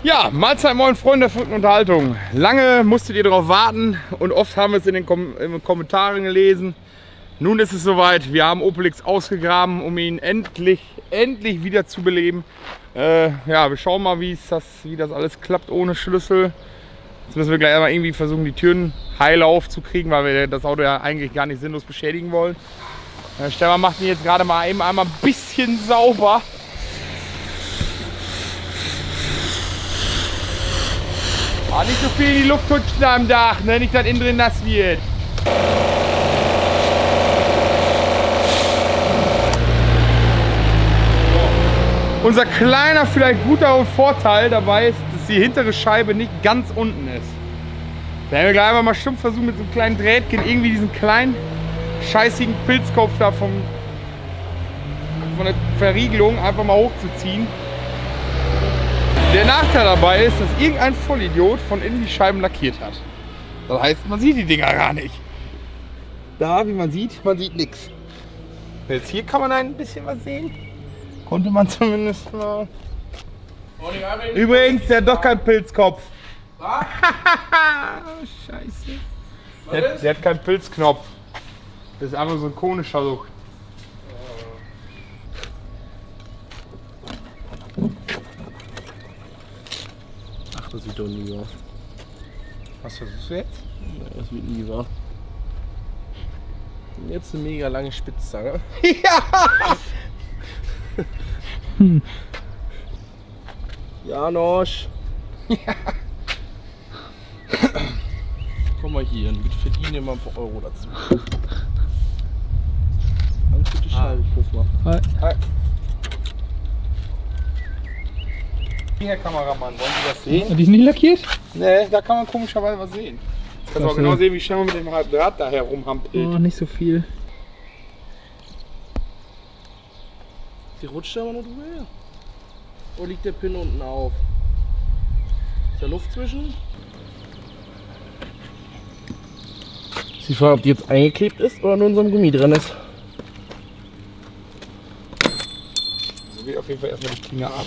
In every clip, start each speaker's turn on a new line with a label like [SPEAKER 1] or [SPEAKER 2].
[SPEAKER 1] Ja, Mahlzeit, moin Freunde der verrückten Unterhaltung. Lange musstet ihr darauf warten und oft haben wir es in den Kommentaren gelesen. Nun ist es soweit, wir haben Opel X ausgegraben, um ihn endlich wieder zu beleben. Ja, wir schauen mal, wie das alles klappt ohne Schlüssel. Jetzt müssen wir gleich einmal irgendwie versuchen, die Türen heile aufzukriegen, weil wir das Auto ja eigentlich gar nicht sinnlos beschädigen wollen. Stefan macht ihn jetzt gerade mal eben einmal ein bisschen sauber. Nicht so viel in die Luft rutschen am Dach, ne? Nicht, dass innen drin nass wird. So. Unser kleiner, vielleicht guter Vorteil dabei ist, dass die hintere Scheibe nicht ganz unten ist. Da werden wir gleich einfach mal stumpf versuchen, mit so einem kleinen Drähtchen irgendwie diesen kleinen, scheißigen Pilzkopf da von der Verriegelung einfach mal hochzuziehen. Der Nachteil dabei ist, dass irgendein Vollidiot von innen die Scheiben lackiert hat. Das heißt, man sieht die Dinger gar nicht. Da, wie man sieht nichts. Jetzt hier kann man ein bisschen was sehen. Konnte man zumindest mal. Übrigens, der hat doch keinen Pilzkopf. Was? Scheiße. Der hat keinen Pilzknopf. Das ist einfach so ein konischer Look.
[SPEAKER 2] Das wird doch nie wahr.
[SPEAKER 1] Was versuchst du jetzt?
[SPEAKER 2] Das wird nie wahr. Jetzt eine mega lange Spitzzange.
[SPEAKER 1] Ja!
[SPEAKER 2] Janosch! Ja. Komm mal hier, wir verdienen immer ein paar Euro dazu. Alles gute Scheibe, Puffer.
[SPEAKER 1] Hi. Hi. Herr Kameramann, wollen Sie das sehen?
[SPEAKER 3] Die ist nicht lackiert?
[SPEAKER 1] Ne, da kann man komischerweise was sehen. Jetzt kannst du auch genau sehen, wie schnell man mit dem Draht da herumhampelt.
[SPEAKER 3] Oh, nicht so viel.
[SPEAKER 2] Die rutscht aber nur drüber her. Oder liegt der Pin unten auf? Ist da Luft zwischen? Ich die Frage, ob die jetzt eingeklebt ist oder nur in so einem Gummi drin ist.
[SPEAKER 1] So geht auf jeden Fall erstmal die Klinge ab.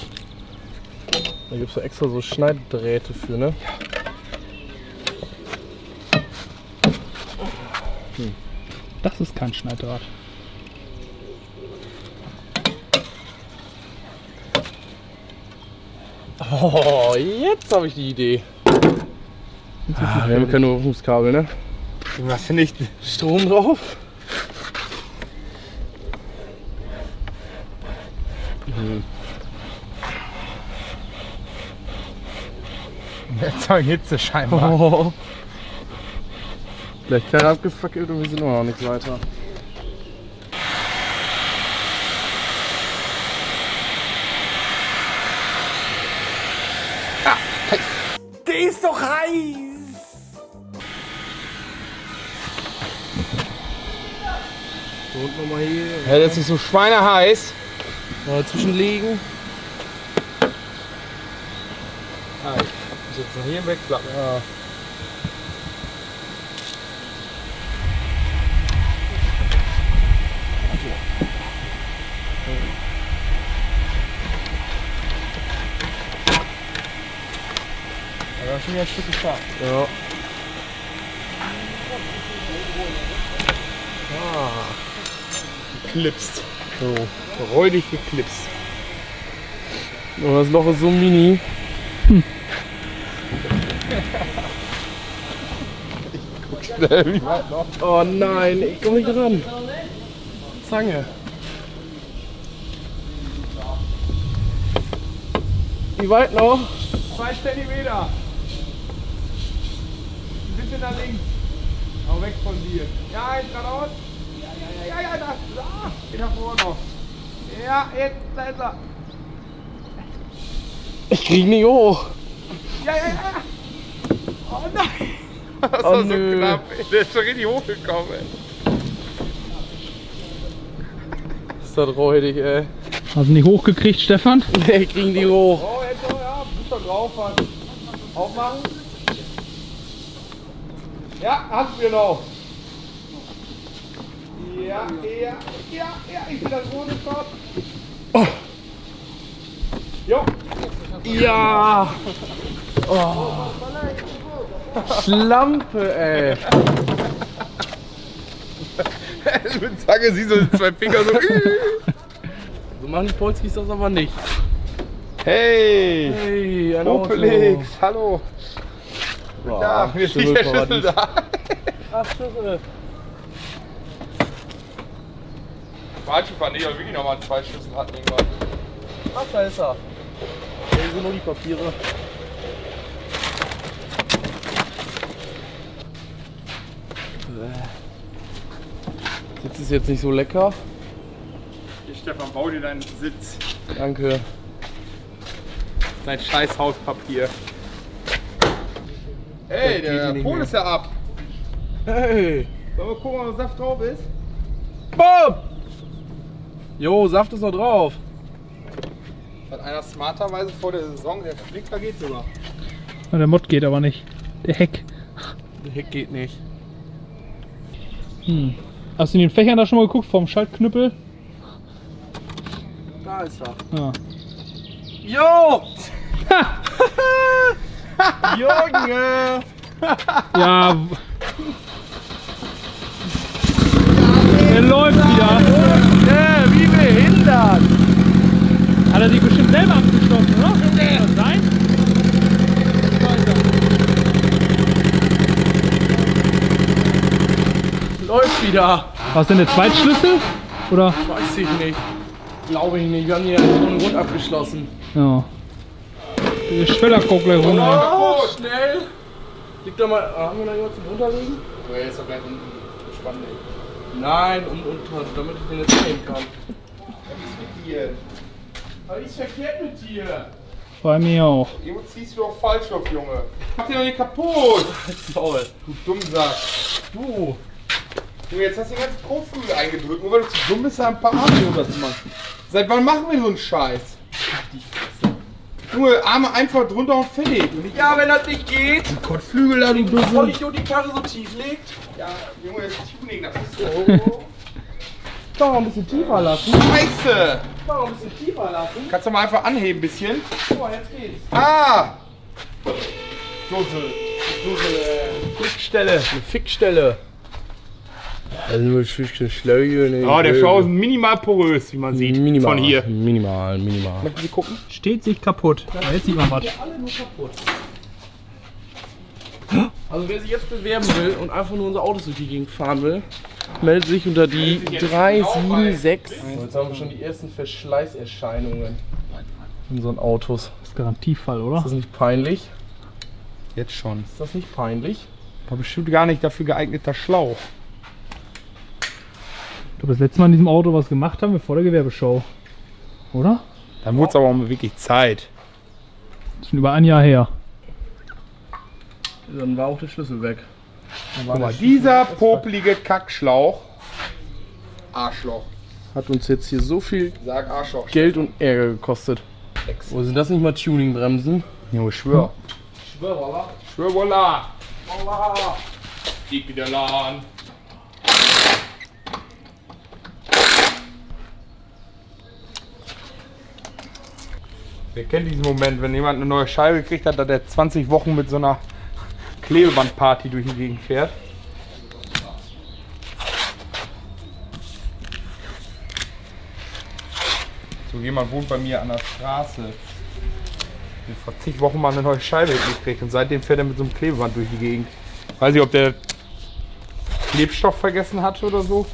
[SPEAKER 2] Da gibt es ja extra so Schneidedrähte für, ne?
[SPEAKER 3] Das ist kein Schneiddraht.
[SPEAKER 2] Oh, jetzt habe ich die Idee. Wir haben kein Überwachungskabel, ne?
[SPEAKER 1] Was denn nicht?
[SPEAKER 2] Strom drauf.
[SPEAKER 1] Erzeugen Hitze scheinbar.
[SPEAKER 2] Oh. Vielleicht gerade abgefackelt und wir sind immer noch nichts weiter.
[SPEAKER 1] Ah, heiß. Die ist doch heiß!
[SPEAKER 2] So, und nochmal hier.
[SPEAKER 1] Ja, das ist so schweineheiß.
[SPEAKER 2] Mal zwischenlegen.
[SPEAKER 1] Ah, ich muss jetzt noch hier wegklappen.
[SPEAKER 2] Ja.
[SPEAKER 1] Da schon wieder ein Stück geschafft.
[SPEAKER 2] Ja.
[SPEAKER 1] Geklipst.
[SPEAKER 2] So.
[SPEAKER 1] Räudig geklipst.
[SPEAKER 2] Und das Loch ist so mini.
[SPEAKER 1] Wie weit noch?
[SPEAKER 2] Oh nein, ich komme nicht ran. Zange. Wie weit noch?
[SPEAKER 1] 2 Zentimeter. Ein bisschen nach links. Aber weg von dir. Ja, jetzt geradeaus. Ja, da. Geht nach vorne noch. Ja, jetzt, da ist er.
[SPEAKER 2] Ich krieg nicht hoch.
[SPEAKER 1] Ja. Oh nein. Das
[SPEAKER 2] Oh,
[SPEAKER 1] war so
[SPEAKER 2] nö.
[SPEAKER 1] knapp. Der ist schon richtig hochgekommen, ey.
[SPEAKER 2] Ist das räudig, ey.
[SPEAKER 3] Hast du nicht hochgekriegt, Stefan?
[SPEAKER 2] Nee, kriegen die hoch.
[SPEAKER 1] Oh, jetzt noch, ja. Bist doch drauf, was. Aufmachen. Ja, hast du noch. Ja, ich bin das rote Stopp.
[SPEAKER 2] Oh.
[SPEAKER 1] Jo.
[SPEAKER 2] Ja! Oh. Schlampe, ey!
[SPEAKER 1] Mit Zange siehst du zwei Finger so.
[SPEAKER 2] So machen die Polskis das aber nicht.
[SPEAKER 1] Hey!
[SPEAKER 2] Hey, ein
[SPEAKER 1] Opelix, hallo!
[SPEAKER 2] Auto.
[SPEAKER 1] Ja, hier ist die Schlüssel
[SPEAKER 2] Schimmelparadies.
[SPEAKER 1] da.
[SPEAKER 2] Ach, Schlüssel.
[SPEAKER 1] Quatsch, ich war nicht, weil wirklich nochmal 2 Schlüssel hatten irgendwann.
[SPEAKER 2] Ach, da ist er. Hier sind nur die Papiere. Sitz ist jetzt nicht so lecker.
[SPEAKER 1] Hier, Stefan, bau dir deinen Sitz.
[SPEAKER 2] Danke.
[SPEAKER 1] Dein scheiß Hauspapier. Hey,
[SPEAKER 2] geht
[SPEAKER 1] der
[SPEAKER 2] nicht
[SPEAKER 1] Pol
[SPEAKER 2] mehr.
[SPEAKER 1] ist ja ab.
[SPEAKER 2] Hey!
[SPEAKER 1] Sollen wir gucken, ob Saft drauf ist?
[SPEAKER 2] Bob! Jo, Saft ist noch drauf.
[SPEAKER 1] Hat einer smarterweise vor der Saison, der Flicker geht sogar.
[SPEAKER 3] Na, der Mod geht aber nicht. Der Heck.
[SPEAKER 2] Der Heck geht nicht.
[SPEAKER 3] Hast du in den Fächern da schon mal geguckt vom Schaltknüppel?
[SPEAKER 2] Da ist er.
[SPEAKER 3] Ja.
[SPEAKER 2] Jo! Junge!
[SPEAKER 3] Ja. Er läuft wieder.
[SPEAKER 2] Wie behindert!
[SPEAKER 3] Hat er sich bestimmt selber abgeschlossen, oder? Kann das sein?
[SPEAKER 2] Läuft wieder!
[SPEAKER 3] War es denn der Zweitschlüssel? Oder?
[SPEAKER 2] Weiß ich nicht. Glaube ich nicht. Wir haben hier einen Grund abgeschlossen.
[SPEAKER 3] Ja. Der Schweller guckt gleich runter.
[SPEAKER 2] Oh, schnell! Liegt da mal. Haben wir da jemanden zum Runterlegen?
[SPEAKER 1] Ja, jetzt doch gleich unten. Spannend.
[SPEAKER 2] Nein, damit ich den jetzt nehmen kann.
[SPEAKER 1] Hier.
[SPEAKER 2] Was ist verkehrt mit dir?
[SPEAKER 3] Bei mir auch.
[SPEAKER 1] Irgendwo ziehst du doch falsch auf, Junge. Mach den doch nicht kaputt.
[SPEAKER 2] Toll.
[SPEAKER 1] Du Dummsack.
[SPEAKER 2] Du!
[SPEAKER 1] Junge, jetzt hast du den ganzen Kotflügel eingedrückt, nur weil du zu dumm bist, da ein paar Arme runter zu machen. Seit wann machen wir so einen Scheiß? Junge, Arme einfach drunter und fertig. Und nicht
[SPEAKER 2] Ja, wenn das nicht geht,
[SPEAKER 1] Kotflügel da, du
[SPEAKER 2] voll
[SPEAKER 1] Dumme.
[SPEAKER 2] Idiot die Karre so tief legt.
[SPEAKER 1] Ja, Junge, das ist Tuning, das ist
[SPEAKER 2] Doch, ein bisschen tiefer lassen.
[SPEAKER 1] Scheiße.
[SPEAKER 2] Doch, ein bisschen tiefer lassen.
[SPEAKER 1] Kannst du mal einfach anheben, ein bisschen?
[SPEAKER 2] So, jetzt geht's.
[SPEAKER 1] Ah! Dussel.
[SPEAKER 2] Fickstelle. Eine Fickstelle. Also nur Schläuche.
[SPEAKER 1] Oh, der Schau ist minimal porös, wie man sieht.
[SPEAKER 2] Minimal.
[SPEAKER 1] Von hier.
[SPEAKER 2] Minimal.
[SPEAKER 1] Möchten Sie gucken?
[SPEAKER 3] Steht sich kaputt. Aber jetzt sieht man was.
[SPEAKER 2] Alle nur kaputt. Also wer sich jetzt bewerben will und einfach nur unser Autos durch die Gegend fahren will, meldet sich unter die 376. Jetzt haben wir schon die ersten Verschleißerscheinungen in unseren Autos.
[SPEAKER 3] Das ist Garantiefall, oder?
[SPEAKER 2] Ist das nicht peinlich?
[SPEAKER 1] Jetzt schon.
[SPEAKER 2] Ist das nicht peinlich?
[SPEAKER 1] War bestimmt gar nicht dafür geeigneter Schlauch.
[SPEAKER 3] Ich glaube, das letzte Mal in diesem Auto was gemacht haben wir vor der Gewerbeshow. Oder?
[SPEAKER 1] Dann wurde es aber auch mal wirklich Zeit.
[SPEAKER 3] Das ist schon über ein Jahr her.
[SPEAKER 2] Dann war auch der Schlüssel weg.
[SPEAKER 1] Guck mal, dieser popelige Kackschlauch. Arschloch.
[SPEAKER 2] Hat uns jetzt hier so viel
[SPEAKER 1] Sag Arschloch.
[SPEAKER 2] Geld und Ärger gekostet. Wo sind das nicht mal Tuningbremsen?
[SPEAKER 1] Junge, schwör.
[SPEAKER 2] Schwör, voilà.
[SPEAKER 1] Schwör, voila.
[SPEAKER 2] Voilà.
[SPEAKER 1] Geht wieder Laden. Wer kennt diesen Moment, wenn jemand eine neue Scheibe gekriegt hat, dass der 20 Wochen mit so einer Klebebandparty durch die Gegend fährt? So, jemand wohnt bei mir an der Straße. Der hat vor zig Wochen mal eine neue Scheibe gekriegt und seitdem fährt er mit so einem Klebeband durch die Gegend. Weiß nicht, ob der Klebstoff vergessen hat oder so.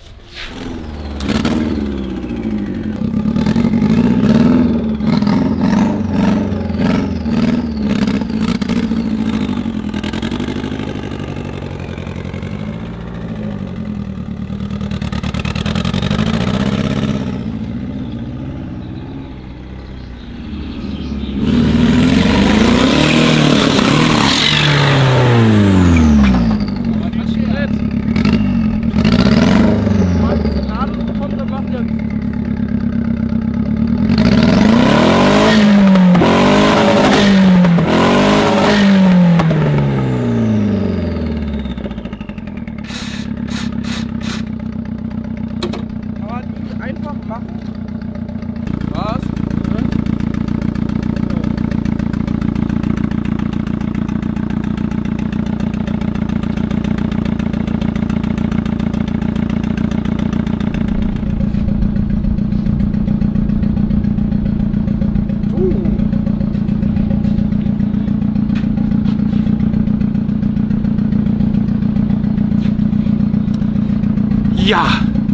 [SPEAKER 1] Ja,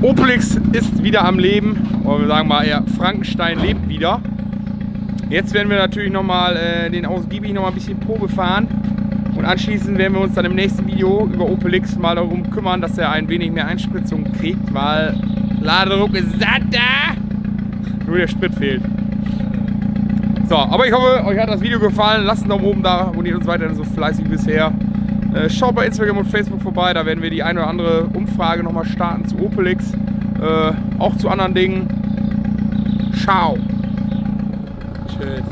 [SPEAKER 1] Opelix ist wieder am Leben. Oder wir sagen mal eher, Frankenstein lebt wieder. Jetzt werden wir natürlich nochmal den ausgiebig noch mal ein bisschen Probe fahren. Und anschließend werden wir uns dann im nächsten Video über Opelix mal darum kümmern, dass er ein wenig mehr Einspritzung kriegt, weil Ladedruck ist satt da. Nur der Sprit fehlt. So, aber ich hoffe, euch hat das Video gefallen. Lasst einen Daumen oben da, abonniert uns weiterhin so fleißig wie bisher. Schaut bei Instagram und Facebook vorbei, da werden wir die eine oder andere Umfrage nochmal starten zu Opelix. Auch zu anderen Dingen. Ciao. Tschüss.